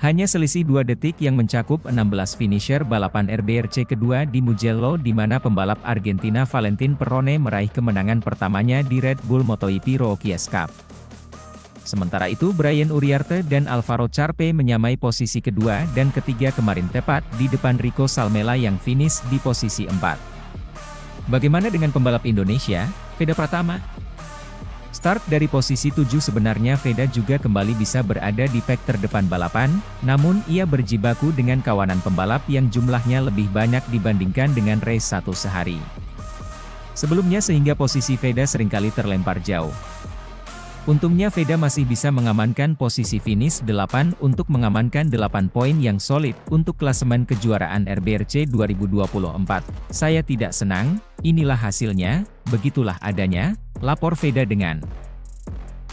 Hanya selisih 2 detik yang mencakup 16 finisher balapan RBRC kedua di Mugello di mana pembalap Argentina Valentin Perrone meraih kemenangan pertamanya di Red Bull MotoGP Rookies Cup. Sementara itu Brian Uriarte dan Alvaro Charpe menyamai posisi kedua dan ketiga kemarin tepat di depan Rico Salmela yang finish di posisi 4. Bagaimana dengan pembalap Indonesia, Veda Pratama? Start dari posisi 7 sebenarnya Veda juga kembali bisa berada di pack terdepan balapan, namun ia berjibaku dengan kawanan pembalap yang jumlahnya lebih banyak dibandingkan dengan race 1 sehari sebelumnya sehingga posisi Veda seringkali terlempar jauh. Untungnya Veda masih bisa mengamankan posisi finish 8 untuk mengamankan 8 poin yang solid untuk klasemen kejuaraan RBRC 2024. Saya tidak senang, inilah hasilnya, begitulah adanya, lapor Veda dengan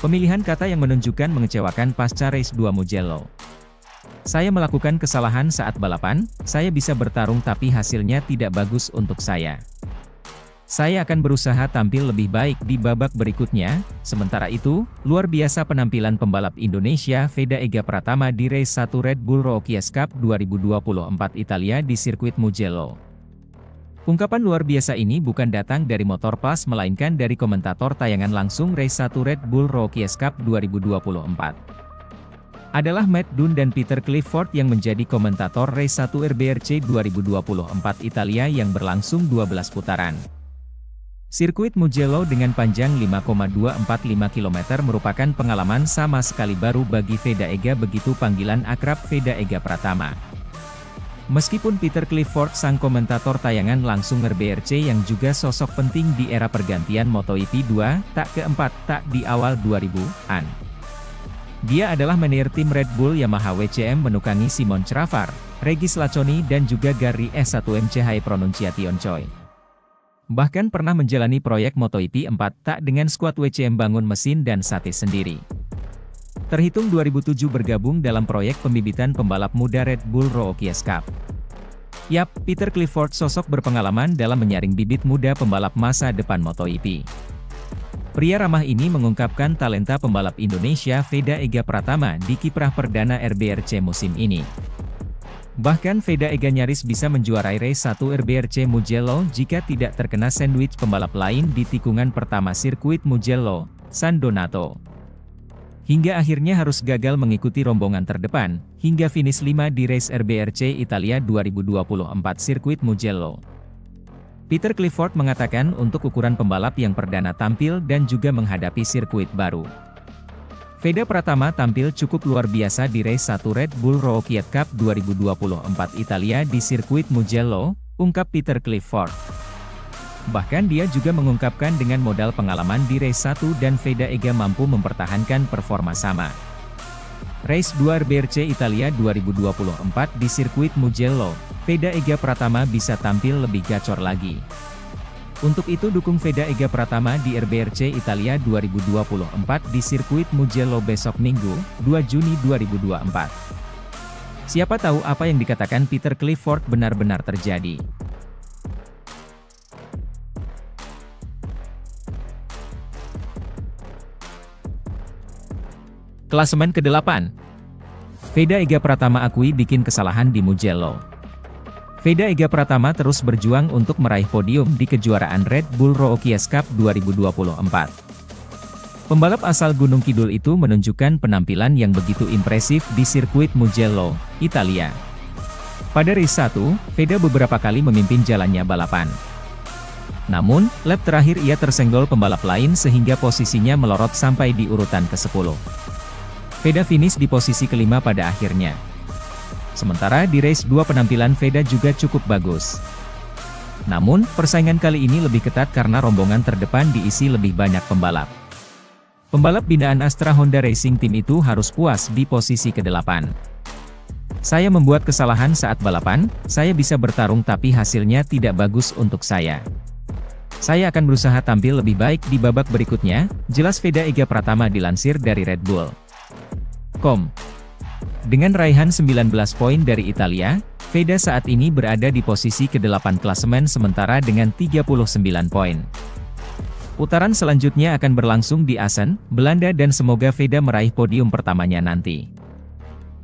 pemilihan kata yang menunjukkan mengecewakan pasca race 2 Mugello. Saya melakukan kesalahan saat balapan, saya bisa bertarung tapi hasilnya tidak bagus untuk saya. Saya akan berusaha tampil lebih baik di babak berikutnya. Sementara itu, luar biasa penampilan pembalap Indonesia Veda Ega Pratama di race 1 Red Bull Rookies Cup 2024 Italia di sirkuit Mugello. Ungkapan luar biasa ini bukan datang dari Motorpass melainkan dari komentator tayangan langsung race 1 Red Bull Rookies Cup 2024. Adalah Matt Dunn dan Peter Clifford yang menjadi komentator race 1 RBRC 2024 Italia yang berlangsung 12 putaran. Sirkuit Mugello dengan panjang 5,245 km merupakan pengalaman sama sekali baru bagi Veda Ega, begitu panggilan akrab Veda Ega Pratama. Meskipun Peter Clifford sang komentator tayangan langsung RBRC yang juga sosok penting di era pergantian MotoGP 2, tak keempat, tak di awal 2000-an. Dia adalah manajer tim Red Bull Yamaha WCM menukangi Simon Cravar, Regis Laconi dan juga Gary S1MC High Pronunciation Choi. Bahkan pernah menjalani proyek MotoGP 4 tak dengan skuad WCM bangun mesin dan sate sendiri. Terhitung 2007 bergabung dalam proyek pembibitan pembalap muda Red Bull Rookies Cup. Yap, Peter Clifford sosok berpengalaman dalam menyaring bibit muda pembalap masa depan MotoGP. Pria ramah ini mengungkapkan talenta pembalap Indonesia Veda Ega Pratama di kiprah perdana RBRC musim ini. Bahkan Veda Ega nyaris bisa menjuarai race 1 RBRC Mugello jika tidak terkena sandwich pembalap lain di tikungan pertama sirkuit Mugello, San Donato. Hingga akhirnya harus gagal mengikuti rombongan terdepan, hingga finish 5 di race RBRC Italia 2024 sirkuit Mugello. Peter Clifford mengatakan untuk ukuran pembalap yang perdana tampil dan juga menghadapi sirkuit baru, Veda Pratama tampil cukup luar biasa di race 1 Red Bull Rookies Cup 2024 Italia di sirkuit Mugello, ungkap Peter Clifford. Bahkan dia juga mengungkapkan dengan modal pengalaman di race 1 dan Veda Ega mampu mempertahankan performa sama. Race 2 RBRC Italia 2024 di sirkuit Mugello, Veda Ega Pratama bisa tampil lebih gacor lagi. Untuk itu dukung Veda Ega Pratama di RBRC Italia 2024 di sirkuit Mugello besok Minggu, 2 Juni 2024. Siapa tahu apa yang dikatakan Peter Clifford benar-benar terjadi. Klasemen ke-8. Veda Ega Pratama akui bikin kesalahan di Mugello. Veda Ega Pratama terus berjuang untuk meraih podium di kejuaraan Red Bull Rookies Cup 2024. Pembalap asal Gunung Kidul itu menunjukkan penampilan yang begitu impresif di sirkuit Mugello, Italia. Pada race 1, Veda beberapa kali memimpin jalannya balapan. Namun, lap terakhir ia tersenggol pembalap lain sehingga posisinya melorot sampai di urutan ke-10. Veda finish di posisi kelima pada akhirnya. Sementara di race 2 penampilan Veda juga cukup bagus. Namun, persaingan kali ini lebih ketat karena rombongan terdepan diisi lebih banyak pembalap. Pembalap binaan Astra Honda Racing Team itu harus puas di posisi ke-8. Saya membuat kesalahan saat balapan, saya bisa bertarung tapi hasilnya tidak bagus untuk saya. Saya akan berusaha tampil lebih baik di babak berikutnya, jelas Veda Ega Pratama dilansir dari Red Bull.com. Dengan raihan 19 poin dari Italia, Veda saat ini berada di posisi ke-8 klasemen sementara dengan 39 poin. Putaran selanjutnya akan berlangsung di Assen, Belanda dan semoga Veda meraih podium pertamanya nanti.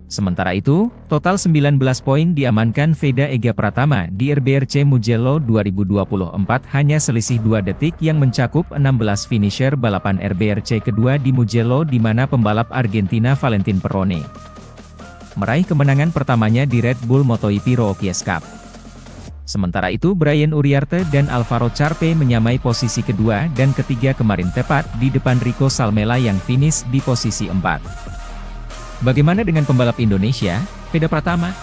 Sementara itu, total 19 poin diamankan Veda Ega Pratama di RBRC Mugello 2024 hanya selisih 2 detik yang mencakup 16 finisher balapan RBRC kedua di Mugello di mana pembalap Argentina Valentin Perrone meraih kemenangan pertamanya di Red Bull MotoGP Rookies Cup. Sementara itu Brian Uriarte dan Alvaro Charpe menyamai posisi kedua dan ketiga kemarin tepat di depan Rico Salmela yang finish di posisi 4. Bagaimana dengan pembalap Indonesia, Veda Pratama?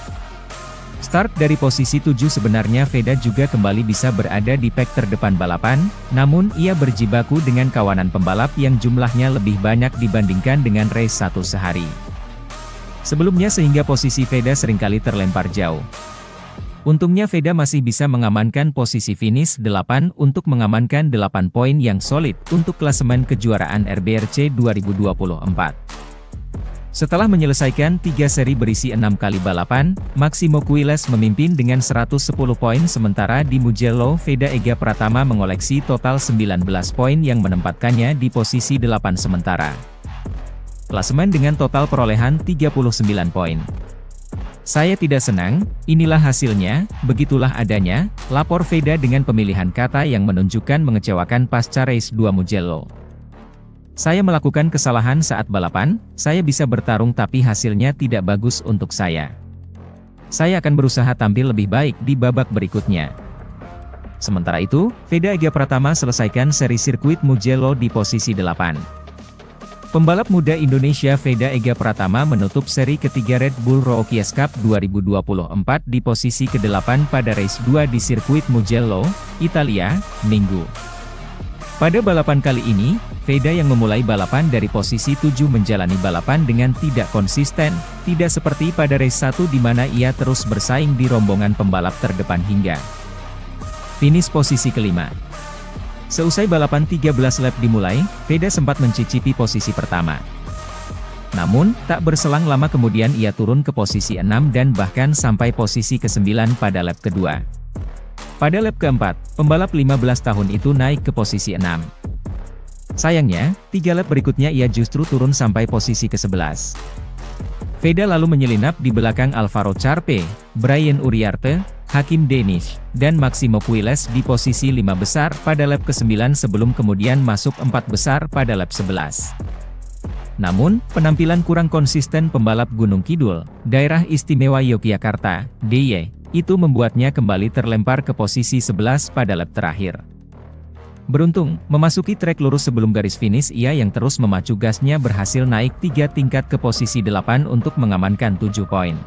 Start dari posisi 7 sebenarnya Veda juga kembali bisa berada di pack terdepan balapan, namun ia berjibaku dengan kawanan pembalap yang jumlahnya lebih banyak dibandingkan dengan race 1 sehari sebelumnya sehingga posisi Veda seringkali terlempar jauh. Untungnya Veda masih bisa mengamankan posisi finish 8 untuk mengamankan 8 poin yang solid untuk klasemen kejuaraan RBRC 2024. Setelah menyelesaikan 3 seri berisi 6 kali balapan, Máximo Quiles memimpin dengan 110 poin sementara di Mugello Veda Ega Pratama mengoleksi total 19 poin yang menempatkannya di posisi 8 sementara. Klasemen dengan total perolehan 39 poin. Saya tidak senang, inilah hasilnya, begitulah adanya, lapor Veda dengan pemilihan kata yang menunjukkan mengecewakan pasca race 2 Mugello. Saya melakukan kesalahan saat balapan, saya bisa bertarung tapi hasilnya tidak bagus untuk saya. Saya akan berusaha tampil lebih baik di babak berikutnya. Sementara itu, Veda Ega Pratama selesaikan seri sirkuit Mugello di posisi 8. Pembalap muda Indonesia Veda Ega Pratama menutup seri ketiga Red Bull Rookies Cup 2024 di posisi ke-8 pada race 2 di sirkuit Mugello, Italia, Minggu. Pada balapan kali ini, Veda yang memulai balapan dari posisi 7 menjalani balapan dengan tidak konsisten, tidak seperti pada race 1 di mana ia terus bersaing di rombongan pembalap terdepan hingga finish posisi kelima. Seusai balapan 13 lap dimulai, Veda sempat mencicipi posisi pertama. Namun, tak berselang lama kemudian ia turun ke posisi 6 dan bahkan sampai posisi ke-9 pada lap kedua. Pada lap keempat, pembalap 15 tahun itu naik ke posisi 6. Sayangnya, 3 lap berikutnya ia justru turun sampai posisi ke-11. Veda lalu menyelinap di belakang Alvaro Charpe, Brian Uriarte, Hakim Denish, dan Máximo Quiles di posisi 5 besar pada lap ke-9 sebelum kemudian masuk 4 besar pada lap 11. Namun, penampilan kurang konsisten pembalap Gunung Kidul, Daerah Istimewa Yogyakarta, DIY, itu membuatnya kembali terlempar ke posisi 11 pada lap terakhir. Beruntung, memasuki trek lurus sebelum garis finish ia yang terus memacu gasnya berhasil naik 3 tingkat ke posisi 8 untuk mengamankan 7 poin.